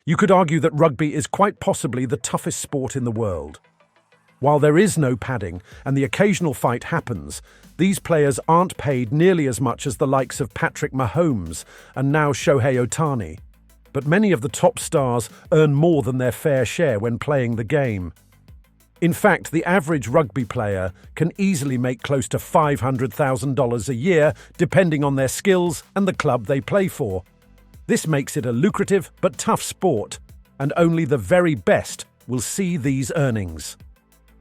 You could argue that rugby is quite possibly the toughest sport in the world. While there is no padding and the occasional fight happens, these players aren't paid nearly as much as the likes of Patrick Mahomes and now Shohei Ohtani. But many of the top stars earn more than their fair share when playing the game. In fact, the average rugby player can easily make close to $500,000 a year, depending on their skills and the club they play for. This makes it a lucrative but tough sport, and only the very best will see these earnings.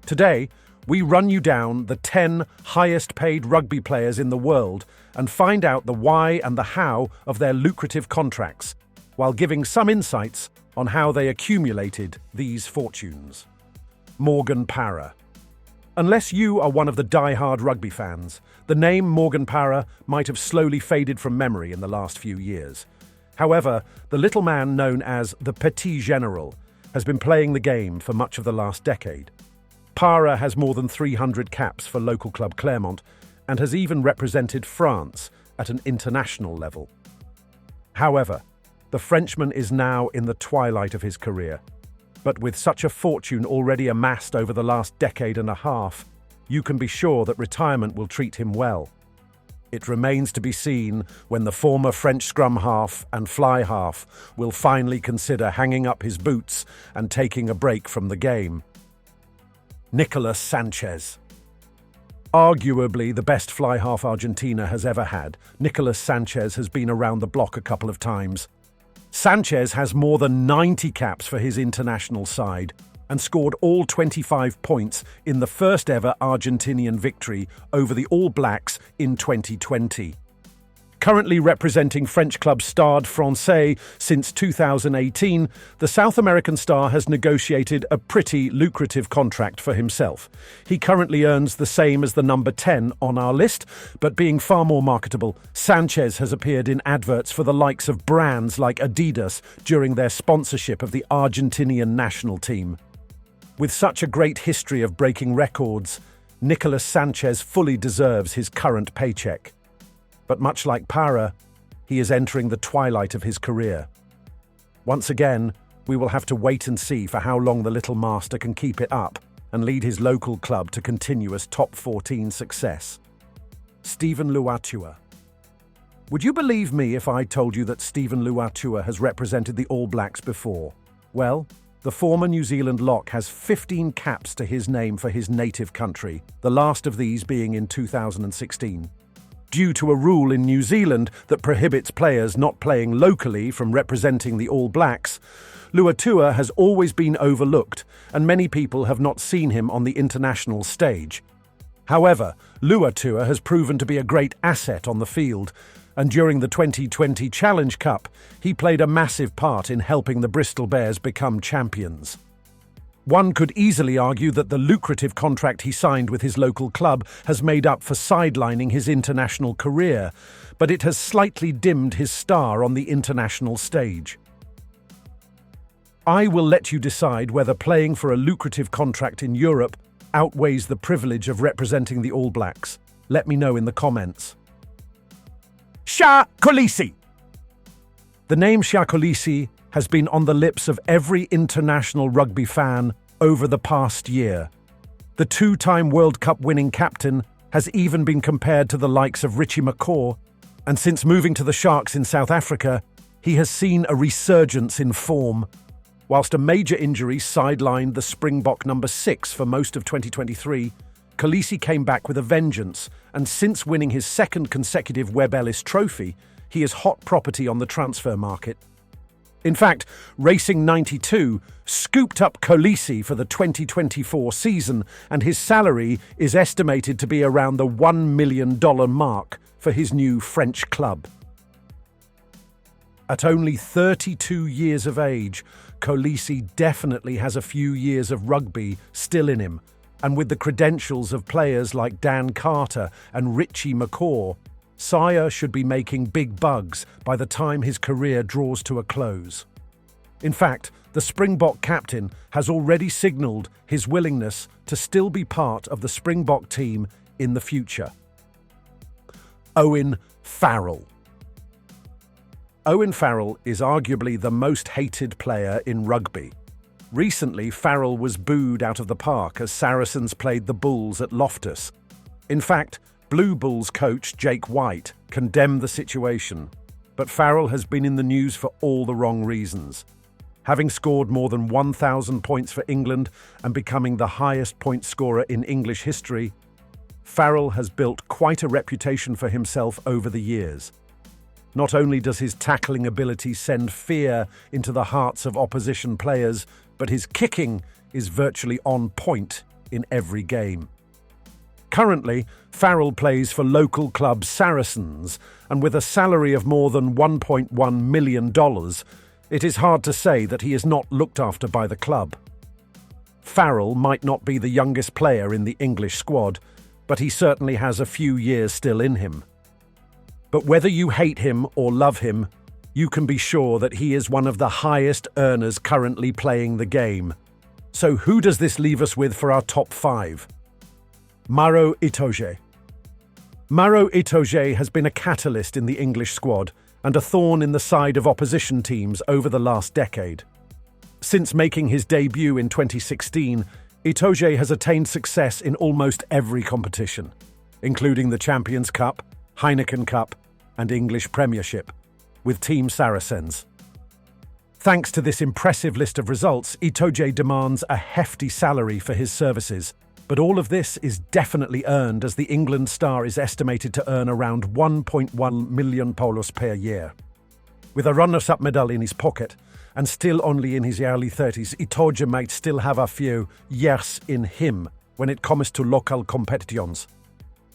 Today, we run you down the 10 highest-paid rugby players in the world and find out the why and the how of their lucrative contracts, while giving some insights on how they accumulated these fortunes. Morgan Parra. Unless you are one of the die-hard rugby fans, the name Morgan Parra might have slowly faded from memory in the last few years. However, the little man known as the Petit General has been playing the game for much of the last decade. Parra has more than 300 caps for local club Clermont and has even represented France at an international level. However, the Frenchman is now in the twilight of his career. But with such a fortune already amassed over the last decade and a half, you can be sure that retirement will treat him well. It remains to be seen when the former French scrum half and fly half will finally consider hanging up his boots and taking a break from the game. Nicolas Sanchez. Arguably the best fly half Argentina has ever had, Nicolas Sanchez has been around the block a couple of times. Sanchez has more than 90 caps for his international side and scored all 25 points in the first ever Argentinian victory over the All Blacks in 2020. Currently representing French club Stade Francais since 2018, the South American star has negotiated a pretty lucrative contract for himself. He currently earns the same as the number 10 on our list, but being far more marketable, Sanchez has appeared in adverts for the likes of brands like Adidas during their sponsorship of the Argentinian national team. With such a great history of breaking records, Nicolas Sanchez fully deserves his current paycheck. But much like Parra, he is entering the twilight of his career. Once again, we will have to wait and see for how long the little master can keep it up and lead his local club to continuous top 14 success. Stephen Luatua. Would you believe me if I told you that Stephen Luatua has represented the All Blacks before? Well, the former New Zealand lock has 15 caps to his name for his native country, the last of these being in 2016. Due to a rule in New Zealand that prohibits players not playing locally from representing the All Blacks, Luatua has always been overlooked, and many people have not seen him on the international stage. However, Luatua has proven to be a great asset on the field, and during the 2020 Challenge Cup, he played a massive part in helping the Bristol Bears become champions. One could easily argue that the lucrative contract he signed with his local club has made up for sidelining his international career, but it has slightly dimmed his star on the international stage. I will let you decide whether playing for a lucrative contract in Europe outweighs the privilege of representing the All Blacks. Let me know in the comments. Shah Kolisi. The name Shah Kolisi has been on the lips of every international rugby fan over the past year. The two-time World Cup winning captain has even been compared to the likes of Richie McCaw, and since moving to the Sharks in South Africa, he has seen a resurgence in form. Whilst a major injury sidelined the Springbok number 6 for most of 2023, Kolisi came back with a vengeance, and since winning his second consecutive Webb Ellis Trophy, he is hot property on the transfer market. In fact, Racing 92 scooped up Kolisi for the 2024 season, and his salary is estimated to be around the $1 million mark for his new French club. At only 32 years of age, Kolisi definitely has a few years of rugby still in him, and with the credentials of players like Dan Carter and Richie McCaw, Sire should be making big bugs by the time his career draws to a close. In fact, the Springbok captain has already signalled his willingness to still be part of the Springbok team in the future. Owen Farrell. Owen Farrell is arguably the most hated player in rugby. Recently, Farrell was booed out of the park as Saracens played the Bulls at Loftus. In fact, Blue Bulls coach Jake White condemned the situation, but Farrell has been in the news for all the wrong reasons. Having scored more than 1,000 points for England and becoming the highest point scorer in English history, Farrell has built quite a reputation for himself over the years. Not only does his tackling ability send fear into the hearts of opposition players, but his kicking is virtually on point in every game. Currently, Farrell plays for local club Saracens, and with a salary of more than $1.1 million, it is hard to say that he is not looked after by the club. Farrell might not be the youngest player in the English squad, but he certainly has a few years still in him. But whether you hate him or love him, you can be sure that he is one of the highest earners currently playing the game. So who does this leave us with for our top 5? Maro Itoje. Maro Itoje has been a catalyst in the English squad and a thorn in the side of opposition teams over the last decade. Since making his debut in 2016, Itoje has attained success in almost every competition, including the Champions Cup, Heineken Cup, and English Premiership, with Team Saracens. Thanks to this impressive list of results, Itoje demands a hefty salary for his services, but all of this is definitely earned as the England star is estimated to earn around 1.1 million polos per year. With a runners-up medal in his pocket, and still only in his early 30s, Itoje might still have a few years in him when it comes to local competitions.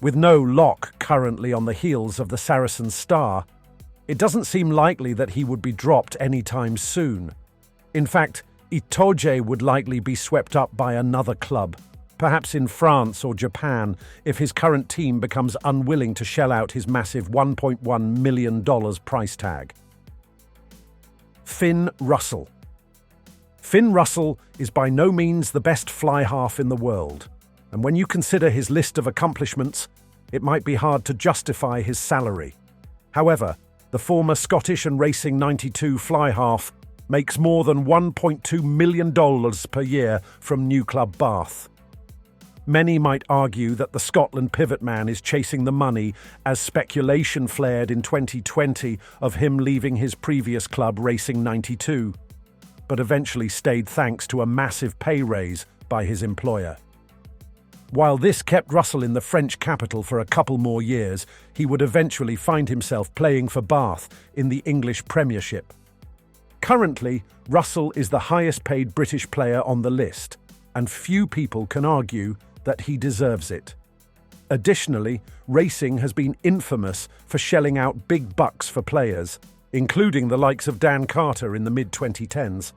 With no lock currently on the heels of the Saracens star, it doesn't seem likely that he would be dropped anytime soon. In fact, Itoje would likely be swept up by another club, perhaps in France or Japan, if his current team becomes unwilling to shell out his massive $1.1 million price tag. Finn Russell. Finn Russell is by no means the best fly half in the world, and when you consider his list of accomplishments, it might be hard to justify his salary. However, the former Scottish and Racing 92 fly half makes more than $1.2 million per year from new club Bath. Many might argue that the Scotland pivot man is chasing the money, as speculation flared in 2020 of him leaving his previous club Racing 92, but eventually stayed thanks to a massive pay raise by his employer. While this kept Russell in the French capital for a couple more years, he would eventually find himself playing for Bath in the English Premiership. Currently, Russell is the highest paid British player on the list, and few people can argue that he deserves it. Additionally, Racing has been infamous for shelling out big bucks for players, including the likes of Dan Carter in the mid-2010s.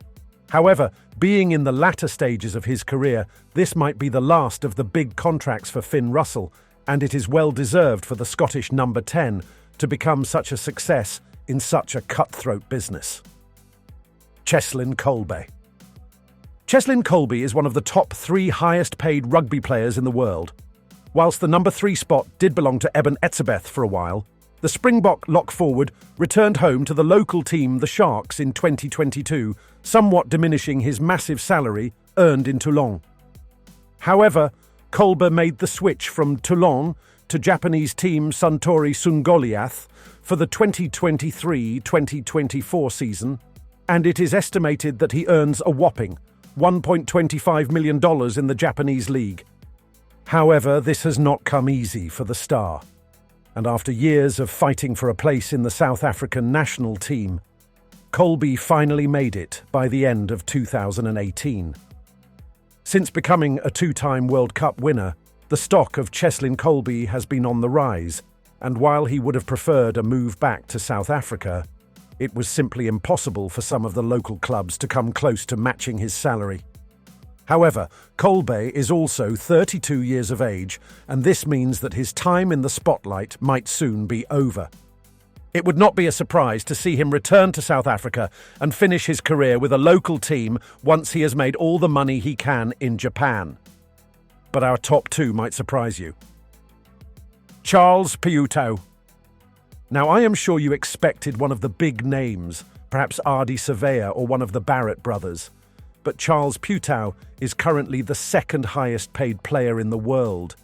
However, being in the latter stages of his career, this might be the last of the big contracts for Finn Russell, and it is well deserved for the Scottish number 10 to become such a success in such a cutthroat business. Cheslin Kolbe. Cheslin Kolbe is one of the top 3 highest paid rugby players in the world. Whilst the number 3 spot did belong to Eben Etzebeth for a while, the Springbok lock forward returned home to the local team the Sharks in 2022, somewhat diminishing his massive salary earned in Toulon. However, Kolbe made the switch from Toulon to Japanese team Suntory Sungoliath for the 2023-2024 season, and it is estimated that he earns a whopping $1.25 million in the Japanese league. However, this has not come easy for the star, and after years of fighting for a place in the South African national team, Kolbe finally made it by the end of 2018. Since becoming a 2-time World Cup winner, the stock of Cheslin Kolbe has been on the rise, and while he would have preferred a move back to South Africa, it was simply impossible for some of the local clubs to come close to matching his salary. However, Kolbe is also 32 years of age, and this means that his time in the spotlight might soon be over. It would not be a surprise to see him return to South Africa and finish his career with a local team once he has made all the money he can in Japan. But our top 2 might surprise you. Charles Piutau. Now, I am sure you expected one of the big names, perhaps Ardie Savea or one of the Barrett brothers. But Charles Piutau is currently the second highest paid player in the world.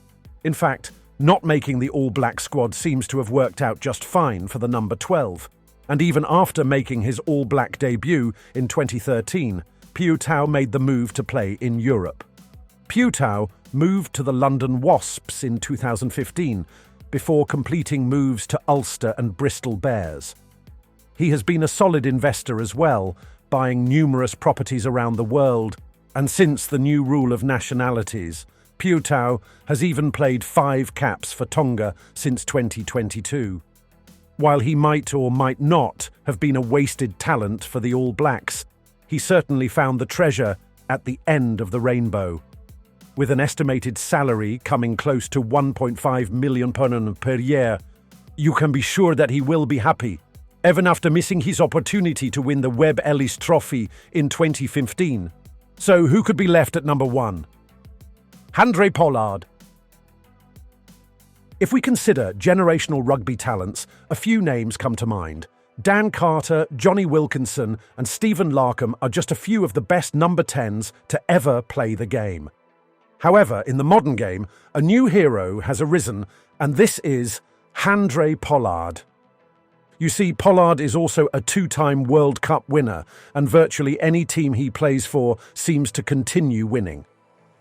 In fact, not making the All Black squad seems to have worked out just fine for the number 12. And even after making his All Black debut in 2013, Piutau made the move to play in Europe. Piutau moved to the London Wasps in 2015, before completing moves to Ulster and Bristol Bears. He has been a solid investor as well, buying numerous properties around the world, and since the new rule of nationalities, Piutau has even played 5 caps for Tonga since 2022. While he might or might not have been a wasted talent for the All Blacks, he certainly found the treasure at the end of the rainbow. With an estimated salary coming close to £1.5 million per year, you can be sure that he will be happy, even after missing his opportunity to win the Webb Ellis Trophy in 2015. So who could be left at number 1? Handré Pollard. If we consider generational rugby talents, a few names come to mind. Dan Carter, Johnny Wilkinson, and Stephen Larkham are just a few of the best number 10s to ever play the game. However, in the modern game, a new hero has arisen, and this is Handré Pollard. You see, Pollard is also a 2-time World Cup winner, and virtually any team he plays for seems to continue winning.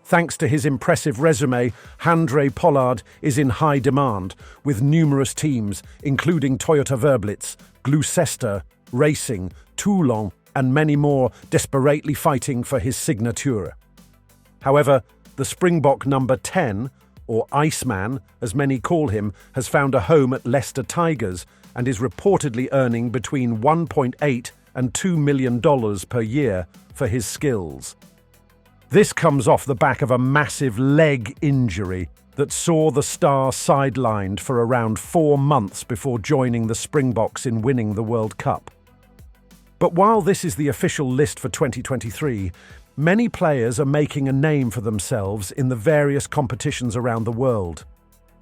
Thanks to his impressive resume, Handré Pollard is in high demand, with numerous teams, including Toyota Verblitz, Gloucester Racing, Toulon, and many more, desperately fighting for his signature. However, the Springbok number 10, or Iceman, as many call him, has found a home at Leicester Tigers and is reportedly earning between $1.8 and $2 million per year for his skills. This comes off the back of a massive leg injury that saw the star sidelined for around 4 months before joining the Springboks in winning the World Cup. But while this is the official list for 2023, many players are making a name for themselves in the various competitions around the world.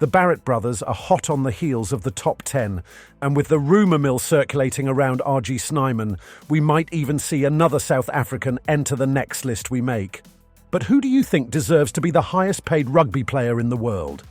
The Barrett brothers are hot on the heels of the top 10, and with the rumour mill circulating around R.G. Snyman, we might even see another South African enter the next list we make. But who do you think deserves to be the highest paid rugby player in the world?